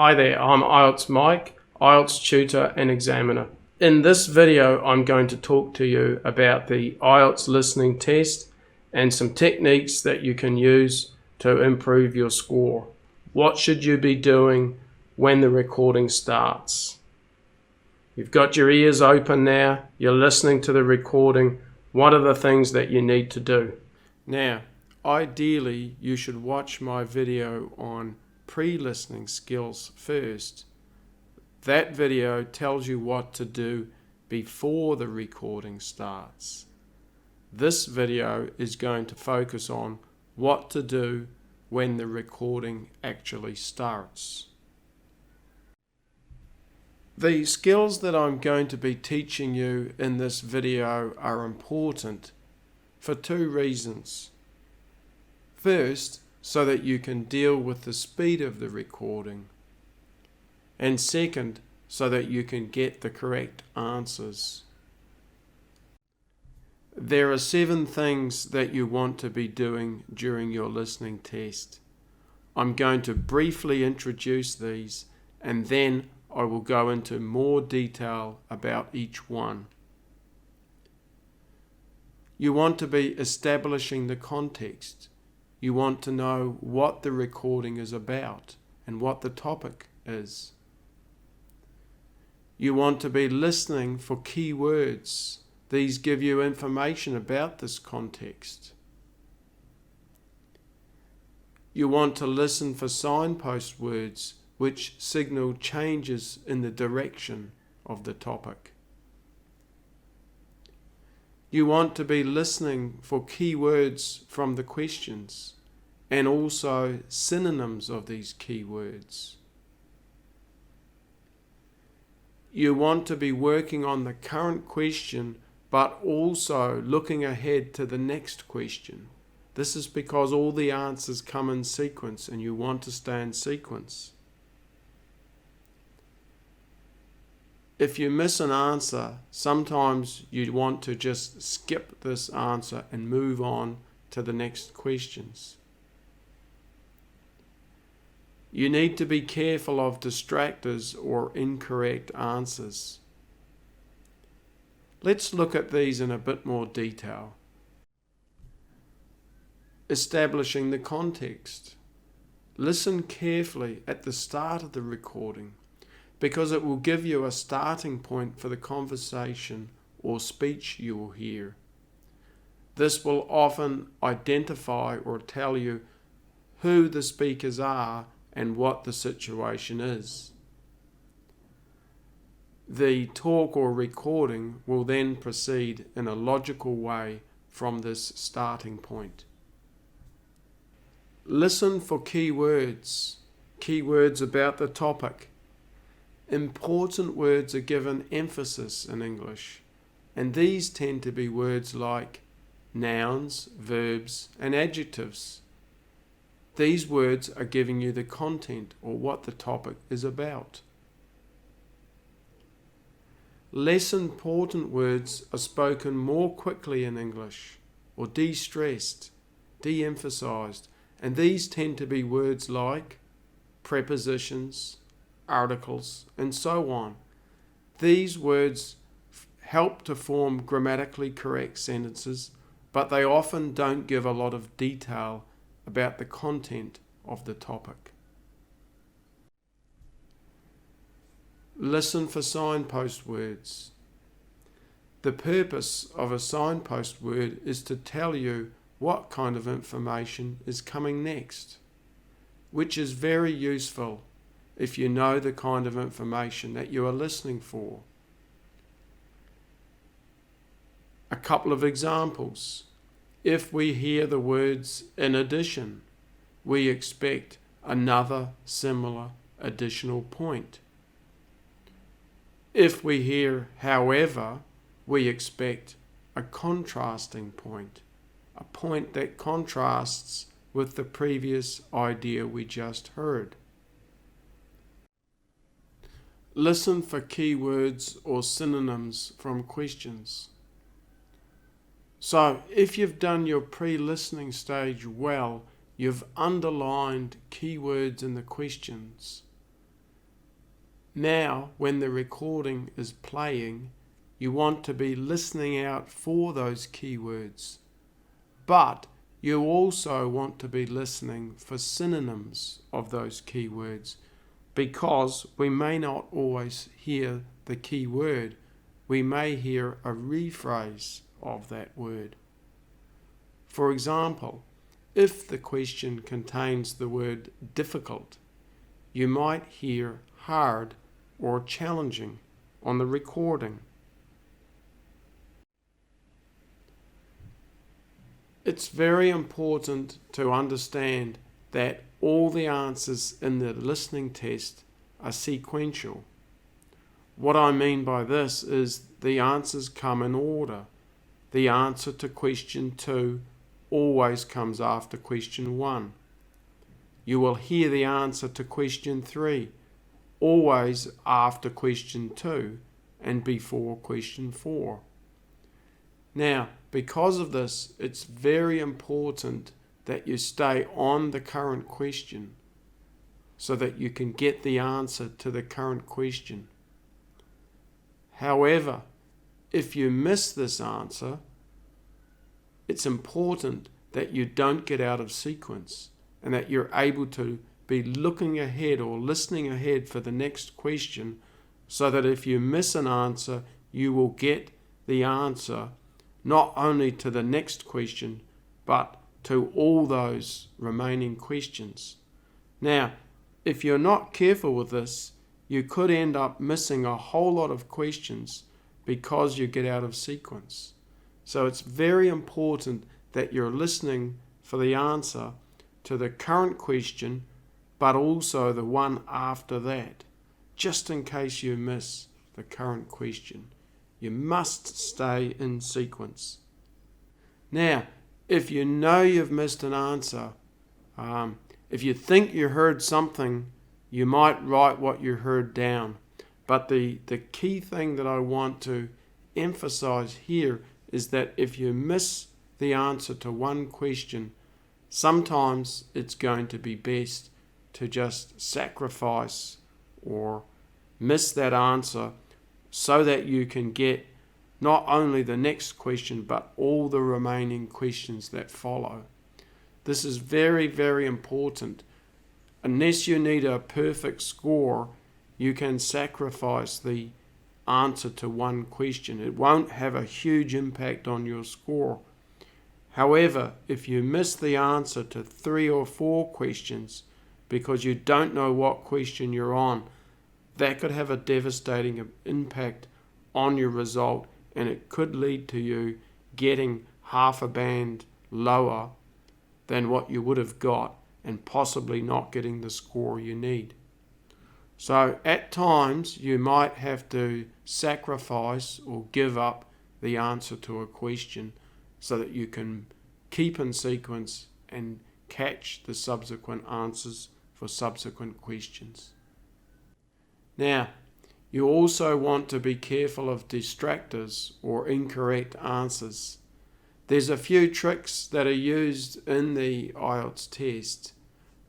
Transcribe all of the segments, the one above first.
Hi there, I'm Ielts Mike, Ielts tutor and examiner. In this video, I'm going to talk to you about the Ielts listening test and some techniques that you can use to improve your score. What should you be doing when the recording starts? You've got your ears open now, you're listening to the recording. What are the things that you need to do? Now, ideally, you should watch my video on pre-listening skills first. That video tells you what to do before the recording starts. This video is going to focus on what to do when the recording actually starts. The skills that I'm going to be teaching you in this video are important for two reasons. First, so that you can deal with the speed of the recording. And second, so that you can get the correct answers. There are 7 things that you want to be doing during your listening test. I'm going to briefly introduce these and then I will go into more detail about each one. You want to be establishing the context. You want to know what the recording is about and what the topic is. You want to be listening for key words. These give you information about this context. You want to listen for signpost words which signal changes in the direction of the topic. You want to be listening for key words from the questions and also synonyms of these key words. You want to be working on the current question but also looking ahead to the next question. This is because all the answers come in sequence and you want to stay in sequence. If you miss an answer, sometimes you want to just skip this answer and move on to the next questions. You need to be careful of distractors or incorrect answers. Let's look at these in a bit more detail. Establishing the context. Listen carefully at the start of the recording, because it will give you a starting point for the conversation or speech you will hear. This will often identify or tell you who the speakers are and what the situation is. The talk or recording will then proceed in a logical way from this starting point. Listen for key words about the topic. Important words are given emphasis in English, and these tend to be words like nouns, verbs, and adjectives. These words are giving you the content or what the topic is about. Less important words are spoken more quickly in English, or de-stressed, de-emphasized, and these tend to be words like prepositions, articles, and so on. These words help to form grammatically correct sentences, but they often don't give a lot of detail about the content of the topic. Listen for signpost words. The purpose of a signpost word is to tell you what kind of information is coming next, which is very useful if you know the kind of information that you are listening for. A couple of examples. If we hear the words in addition, we expect another similar additional point. If we hear however, we expect a contrasting point, a point that contrasts with the previous idea we just heard. Listen for keywords or synonyms from questions. So, if you've done your pre-listening stage well, you've underlined keywords in the questions. Now, when the recording is playing, you want to be listening out for those keywords, but you also want to be listening for synonyms of those keywords, because we may not always hear the key word. We may hear a rephrase of that word. For example, if the question contains the word difficult, you might hear hard or challenging on the recording. It's very important to understand that all the answers in the listening test are sequential. What I mean by this is the answers come in order. The answer to question 2 always comes after question 1. You will hear the answer to question 3 always after question 2 and before question 4. Now, because of this, it's very important that you stay on the current question so that you can get the answer to the current question. However, if you miss this answer, it's important that you don't get out of sequence and that you're able to be looking ahead or listening ahead for the next question, so that if you miss an answer, you will get the answer not only to the next question, but to all those remaining questions. Now, if you're not careful with this, you could end up missing a whole lot of questions because you get out of sequence. So it's very important that you're listening for the answer to the current question, but also the one after that, just in case you miss the current question. You must stay in sequence. Now, if you know you've missed an answer, if you think you heard something, you might write what you heard down. But the key thing that I want to emphasize here is that if you miss the answer to one question, sometimes it's going to be best to just sacrifice or miss that answer so that you can get not only the next question but all the remaining questions that follow. This is very, very important. Unless you need a perfect score, you can sacrifice the answer to one question. It won't have a huge impact on your score. However, if you miss the answer to 3 or 4 questions because you don't know what question you're on, that could have a devastating impact on your result, and it could lead to you getting half a band lower than what you would have got and possibly not getting the score you need. So at times you might have to sacrifice or give up the answer to a question so that you can keep in sequence and catch the subsequent answers for subsequent questions. Now, you also want to be careful of distractors or incorrect answers. There's a few tricks that are used in the Ielts test.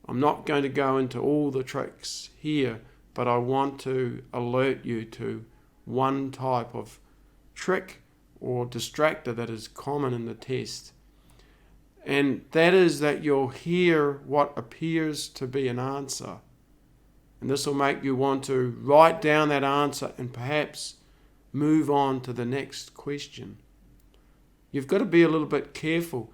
I'm not going to go into all the tricks here, but I want to alert you to one type of trick or distractor that is common in the test. And that is that you'll hear what appears to be an answer. And this will make you want to write down that answer and perhaps move on to the next question. You've got to be a little bit careful.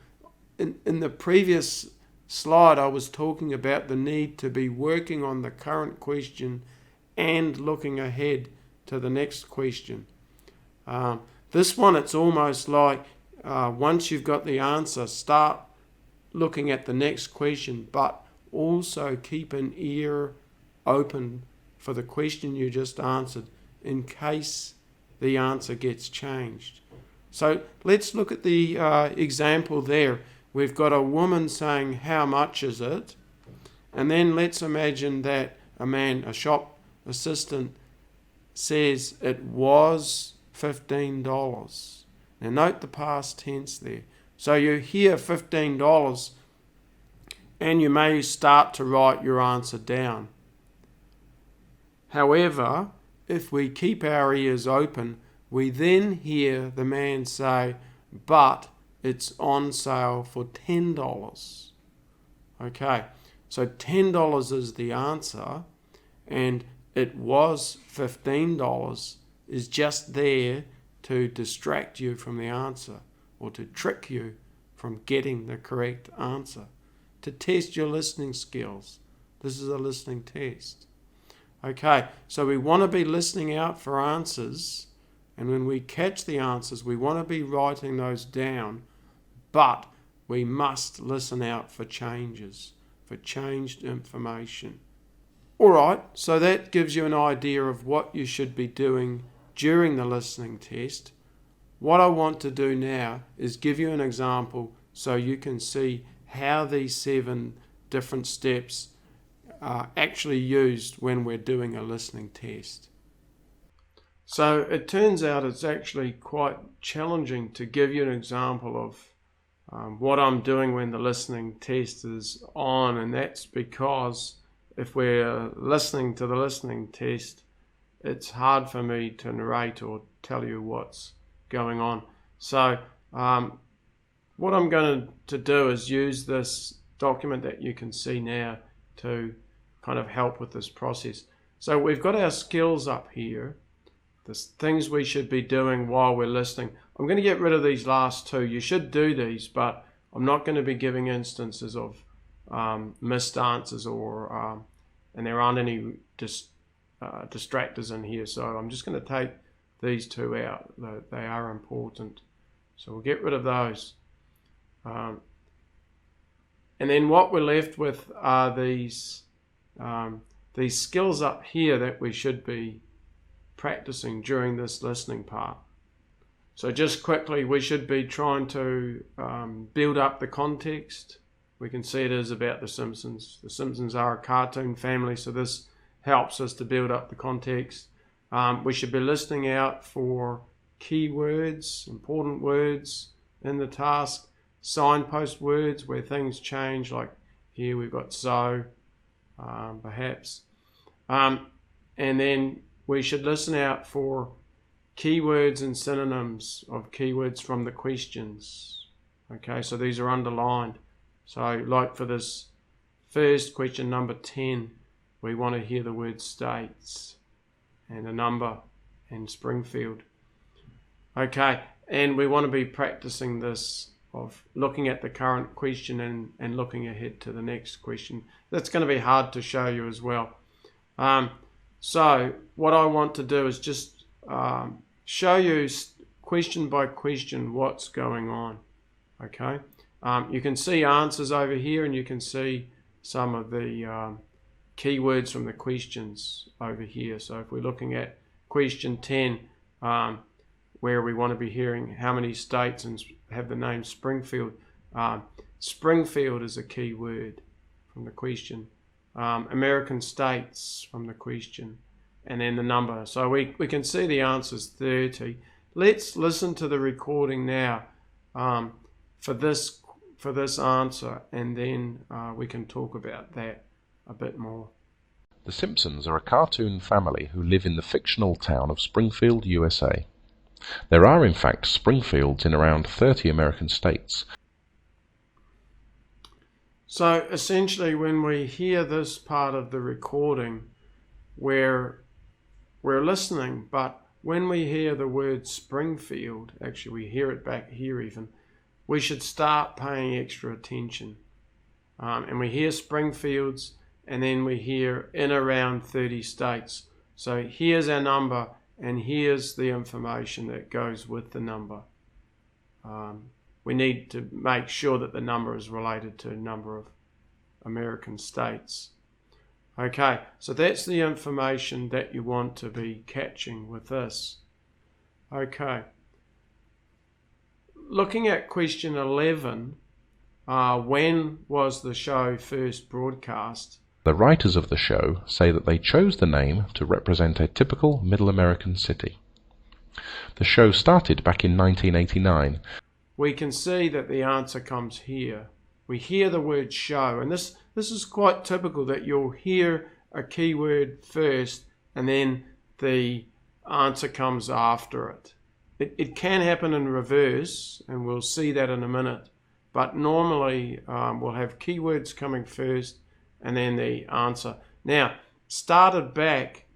In the previous slide, I was talking about the need to be working on the current question and looking ahead to the next question. This one, it's almost like once you've got the answer, start looking at the next question, but also keep an ear open for the question you just answered in case the answer gets changed. So let's look at the example there. We've got a woman saying, "How much is it?" And then let's imagine that a shop assistant, says it was $15. Now note the past tense there. So you hear $15 and you may start to write your answer down. However, if we keep our ears open, we then hear the man say, but it's on sale for $10. Okay, so $10 is the answer, and it was $15 is just there to distract you from the answer, or to trick you from getting the correct answer, to test your listening skills. This is a listening test. Okay, so we want to be listening out for answers, and when we catch the answers, we want to be writing those down, but we must listen out for changes, for changed information. Alright, so that gives you an idea of what you should be doing during the listening test. What I want to do now is give you an example so you can see how these 7 different steps are actually used when we're doing a listening test. So it turns out it's actually quite challenging to give you an example of what I'm doing when the listening test is on, and that's because if we're listening to the listening test, it's hard for me to narrate or tell you what's going on. So what I'm going to do is use this document that you can see now to kind of help with this process. So we've got our skills up here, the things we should be doing while we're listening. I'm going to get rid of these last 2. You should do these, but I'm not going to be giving instances of missed answers or and there aren't any distractors in here, so I'm just going to take these 2 out. They are important, so we'll get rid of those. And then what we're left with are these skills up here that we should be practicing during this listening part. So just quickly, we should be trying to build up the context. We can see it is about The Simpsons. The Simpsons are a cartoon family, so this helps us to build up the context. We should be listening out for keywords, important words in the task, signpost words where things change, like here we've got so, perhaps. And then we should listen out for keywords and synonyms of keywords from the questions. Okay, so these are underlined. So like for this first question, number 10, we want to hear the word states and a number and Springfield. Okay, and we want to be practicing this of looking at the current question and looking ahead to the next question. That's going to be hard to show you as well. So what I want to do is just show you question by question what's going on. Okay, you can see answers over here, and you can see some of the keywords from the questions over here. So if we're looking at question 10, where we want to be hearing how many states and have the name Springfield, Springfield is a key word from the question. American states from the question, and then the number. So we can see the answer's 30. Let's listen to the recording now for this answer, and then we can talk about that a bit more. The Simpsons are a cartoon family who live in the fictional town of Springfield, USA. There are in fact Springfields in around 30 American states. So essentially, when we hear this part of the recording, we're listening, but when we hear the word Springfield, actually we hear it back here even, we should start paying extra attention. And we hear Springfields, and then we hear in around 30 states. So here's our number, and here's the information that goes with the number. We need to make sure that the number is related to a number of American states. Okay, so that's the information that you want to be catching with this. Okay. Looking at question 11, when was the show first broadcast? The writers of the show say that they chose the name to represent a typical Middle American city. The show started back in 1989. We can see that the answer comes here. We hear the word show, and this is quite typical that you'll hear a keyword first and then the answer comes after it. It can happen in reverse, and we'll see that in a minute, but normally we'll have keywords coming first and then the answer. Now, started back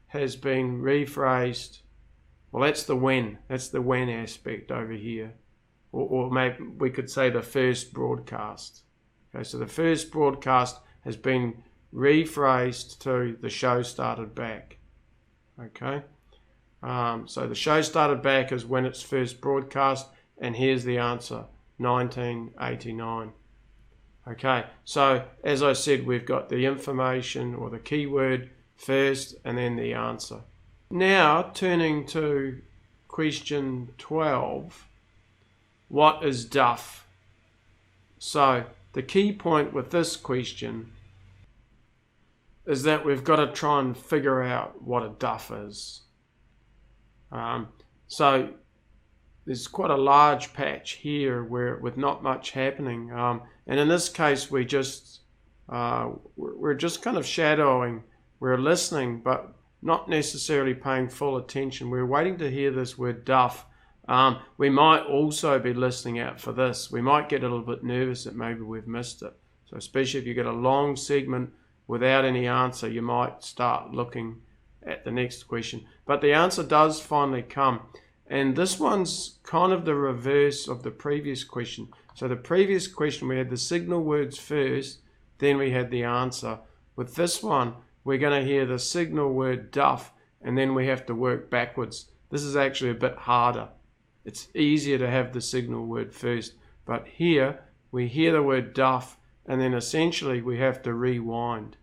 has been rephrased. Well, that's the when aspect over here, or maybe we could say the first broadcast. Okay, so the first broadcast has been rephrased to the show started back. Okay, so the show started back is when it's first broadcast, and here's the answer, 1989. Okay, so as I said, we've got the information or the keyword first and then the answer. Now, turning to question 12, what is duff? So the key point with this question is that we've got to try and figure out what a duff is. So there's quite a large patch here with not much happening, and in this case we're just kind of shadowing. We're listening but not necessarily paying full attention. We're waiting to hear this word duff. We might also be listening out for this. We might get a little bit nervous that maybe we've missed it. So especially if you get a long segment without any answer, you might start looking at the next question. But the answer does finally come. And this one's kind of the reverse of the previous question. So the previous question, we had the signal words first, then we had the answer. With this one, we're going to hear the signal word duff, and then we have to work backwards. This is actually a bit harder. It's easier to have the signal word first, but here we hear the word duff, and then essentially we have to rewind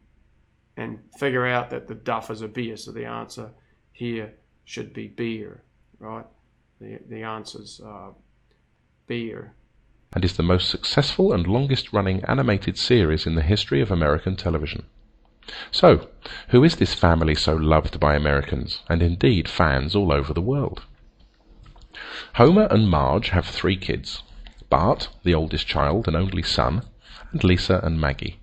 and figure out that the duff is a beer. So the answer here should be beer, right? The answer's beer. And is the most successful and longest running animated series in the history of American television. So, who is this family so loved by Americans, and indeed fans all over the world? Homer and Marge have 3 kids: Bart, the oldest child and only son, and Lisa and Maggie.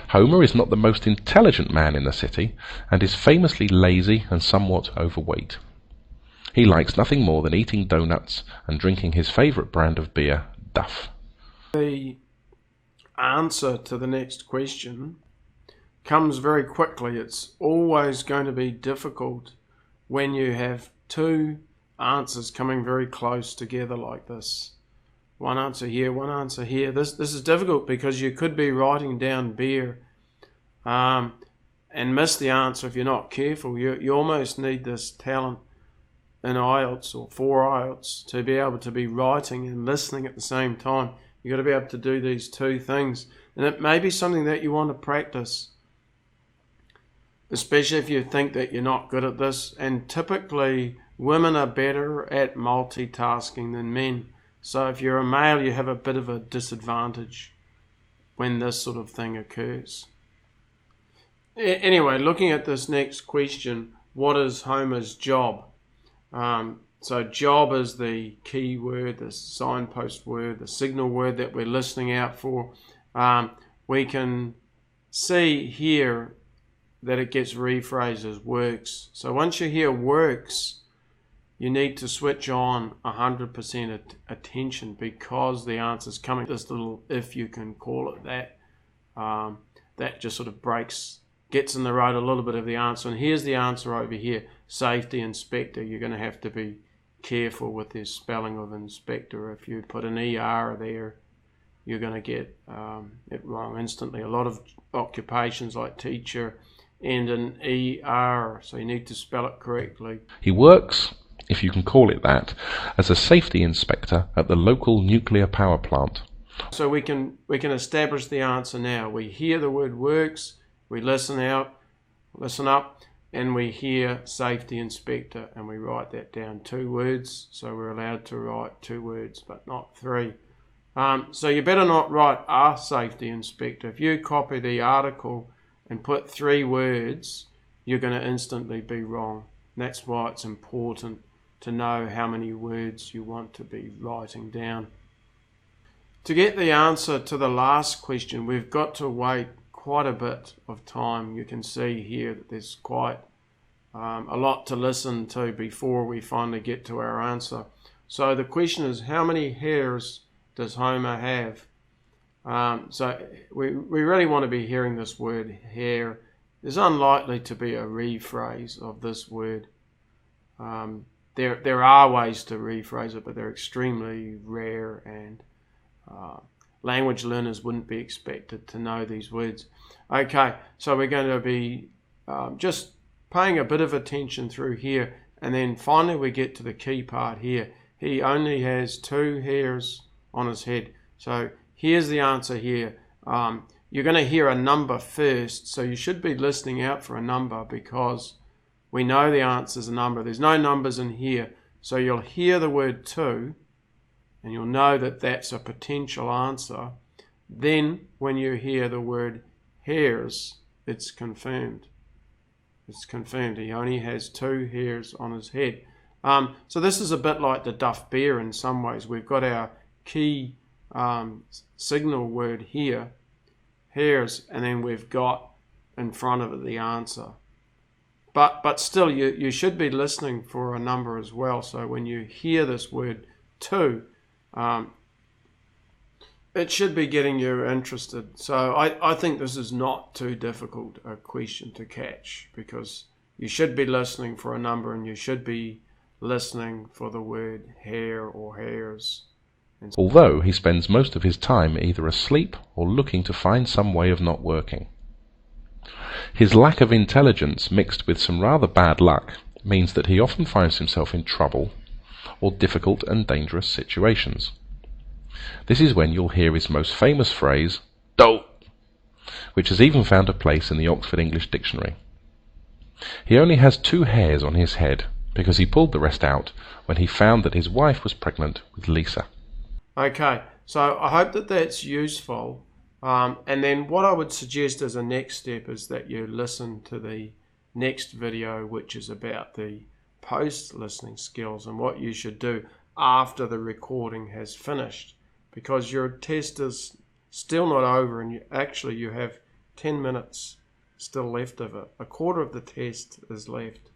Homer is not the most intelligent man in the city, and is famously lazy and somewhat overweight. He likes nothing more than eating donuts and drinking his favourite brand of beer, Duff. The answer to the next question comes very quickly. It's always going to be difficult when you have 2 answers coming very close together like this. One answer here, one answer here. This is difficult because you could be writing down beer and miss the answer if you're not careful. You almost need this talent in Ielts or for Ielts to be able to be writing and listening at the same time. You've got to be able to do these 2 things. And it may be something that you want to practice, especially if you think that you're not good at this. And typically women are better at multitasking than men. So if you're a male, you have a bit of a disadvantage when this sort of thing occurs. Anyway, looking at this next question, what is Homer's job? So job is the key word, the signpost word, the signal word that we're listening out for. We can see here that it gets rephrased as works. So once you hear works, you need to switch on 100% attention because the answer's coming. This little, if you can call it that, that just sort of gets in the road a little bit of the answer. And here's the answer over here, safety inspector. You're going to have to be careful with this spelling of inspector. If you put an ER there, you're going to get it wrong instantly. A lot of occupations like teacher end in ER, so you need to spell it correctly. He works, if you can call it that, as a safety inspector at the local nuclear power plant. So we can establish the answer now. We hear the word works, we listen up, and we hear safety inspector, and we write that down. 2 words, so we're allowed to write 2 words, but not 3. So you better not write a safety inspector. If you copy the article and put 3 words, you're going to instantly be wrong. And that's why it's important to know how many words you want to be writing down. To get the answer to the last question, we've got to wait quite a bit of time. You can see here that there's quite a lot to listen to before we finally get to our answer. So the question is, how many hairs does Homer have? So we really want to be hearing this word hair. There's unlikely to be a rephrase of this word. There are ways to rephrase it, but they're extremely rare, and language learners wouldn't be expected to know these words. Okay, so we're going to be just paying a bit of attention through here, and then finally we get to the key part here. He only has 2 hairs on his head. So here's the answer here. You're going to hear a number first, so you should be listening out for a number because we know the answer is a number. There's no numbers in here, so you'll hear the word 2, and you'll know that that's a potential answer. Then when you hear the word hairs, it's confirmed. It's confirmed. He only has 2 hairs on his head. So this is a bit like the Duff Bear in some ways. We've got our key signal word here, hairs, and then we've got in front of it the answer. But still, you should be listening for a number as well. So when you hear this word 2, it should be getting you interested. So I think this is not too difficult a question to catch, because you should be listening for a number, and you should be listening for the word hair or hairs. Although he spends most of his time either asleep or looking to find some way of not working. His lack of intelligence mixed with some rather bad luck means that he often finds himself in trouble or difficult and dangerous situations. This is when you'll hear his most famous phrase, "Dope," which has even found a place in the Oxford English Dictionary. He only has 2 hairs on his head because he pulled the rest out when he found that his wife was pregnant with Lisa. Okay, so I hope that that's useful. And then what I would suggest as a next step is that you listen to the next video, which is about the post-listening skills and what you should do after the recording has finished, because your test is still not over, and you have 10 minutes still left of it. A quarter of the test is left.